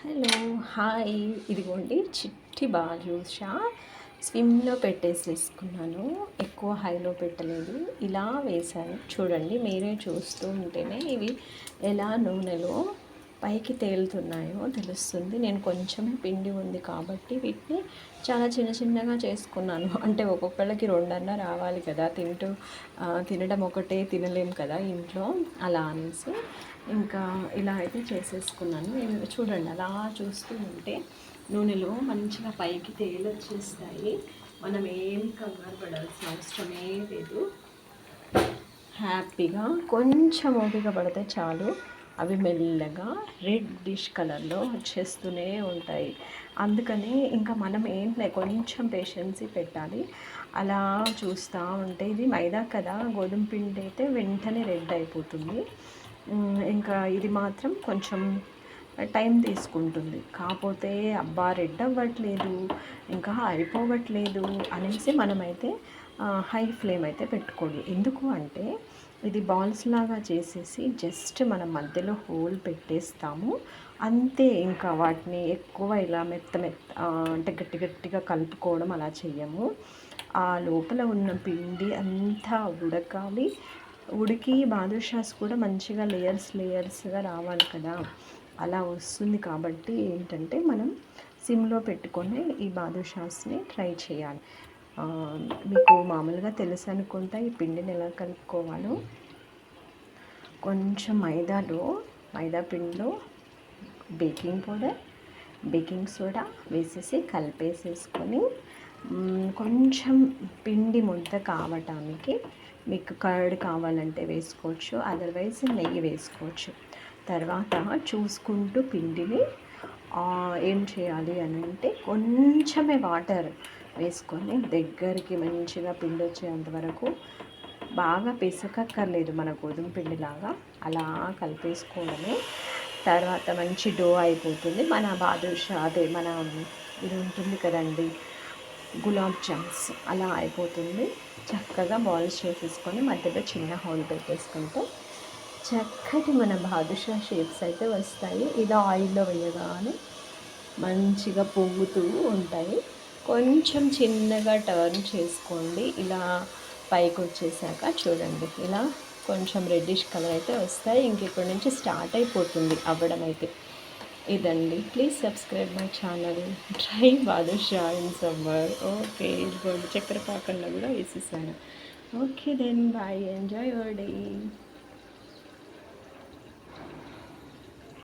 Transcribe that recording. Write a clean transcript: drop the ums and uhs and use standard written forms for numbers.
Hello hi ఇదిగోండి చిట్టి బాదుషా స్విమ్లో పెట్టేసేసుకున్నాను. ఎక్కువ హైలో పెట్టలేదు, ఇలా వేశాను. చూడండి, మీరే చూస్తూ ఉంటేనే ఇవి ఎలా నూనెలో పైకి తేలుతున్నాయో తెలుస్తుంది. నేను కొంచెమే పిండి ఉంది కాబట్టి వీటిని చాలా చిన్న చిన్నగా చేసుకున్నాను. అంటే ఒక్కొక్కళ్ళకి రెండన్నా రావాలి కదా, తినడం ఒకటే తినలేం కదా ఇంట్లో, అలా అనేసి ఇంకా ఇలా అయితే చేసేసుకున్నాను. చూడండి, అలా చూస్తూ ఉంటే నూనెలో మంచిగా పైకి తేలొచ్చేస్తాయి. మనం ఏం కంగారు పడాల్సిన అవసరమే లేదు. హ్యాపీగా కొంచెం ఓపిక పడితే చాలు, అవి మెల్లగా రెడ్డిష్ కలర్లో వచ్చేస్తూనే ఉంటాయి. అందుకని ఇంకా మనం ఏంటి కొంచెం పేషెన్సీ పెట్టాలి. అలా చూస్తూ ఉంటే ఇది మైదా కదా, గోధుమ పిండి అయితే వెంటనే రెడ్ అయిపోతుంది. ఇంకా ఇది మాత్రం కొంచెం టైం తీసుకుంటుంది. కాకపోతే అబ్బా రెడ్ అవ్వట్లేదు, ఇంకా అయిపోవట్లేదు అనేసి మనమైతే హై ఫ్లేమ్ అయితే పెట్టుకోండి. ఎందుకు అంటే ఇది బాల్స్ లాగా చేసేసి జస్ట్ మనం మధ్యలో హోల్ పెట్టేస్తాము అంతే. ఇంకా వాటిని ఎక్కువ ఇలా అంటే గట్టి గట్టిగా కలుపుకోవడం అలా చెయ్యము. ఆ లోపల ఉన్న పిండి అంతా ఉడకాలి. ఉడికి బాదుషాస్ కూడా మంచిగా లేయర్స్గా రావాలి కదా, అలా వస్తుంది. కాబట్టి ఏంటంటే మనం సిమ్లో పెట్టుకొని ఈ బాదుషాస్ని ట్రై చేయాలి. మీకు మామూలుగా తెలుసు అనుకుంటా ఈ పిండిని ఎలా కలుపుకోవాలో. కొంచెం మైదా పిండిలో బేకింగ్ పౌడర్, బేకింగ్ సోడా వేసేసి కలిపేసేసుకొని కొంచెం పిండి ముద్ద కావటానికి మీకు కర్డ్ కావాలంటే వేసుకోవచ్చు, అదర్వైజ్ నెయ్యి వేసుకోవచ్చు. తర్వాత చూసుకుంటూ పిండిని ఏం చేయాలి అని అంటే కొంచెమే వాటర్ వేసుకొని దగ్గరికి మంచిగా పిండి వచ్చేంత వరకు, బాగా పిసకక్కర్లేదు మన గోధుమ పిండిలాగా, అలా కలిపేసుకోవడమే. తర్వాత మంచి డో అయిపోతుంది. మన బాదుషా మన ఇది ఉంటుంది కదండి, గులాబ్ జామ్స్ అలా అయిపోతుంది. చక్కగా బాల్స్ చేసేసుకొని మధ్యలో చిన్న హోల్ పెట్టేసుకుంటే చక్కటి మన బాదుషా షేప్స్ అయితే వస్తాయి. ఇలా ఆయిల్లో వేయగానే మంచిగా పొంగుతూ ఉంటాయి. కొంచెం చిన్నగా టర్న్ చేసుకోండి. ఇలా పైకి వచ్చేసాక చూడండి, ఇలా కొంచెం రెడ్డిష్ కలర్ అయితే వస్తాయి. ఇంక ఇప్పటి నుంచి స్టార్ట్ అయిపోతుంది అవ్వడం అయితే. ఇదండి, please subscribe my channel. Try badusha in summer. Okay, ఇదిగోండి చక్కెర పాకంలో కూడా వేసేసాను. Okay then bye, enjoy your day.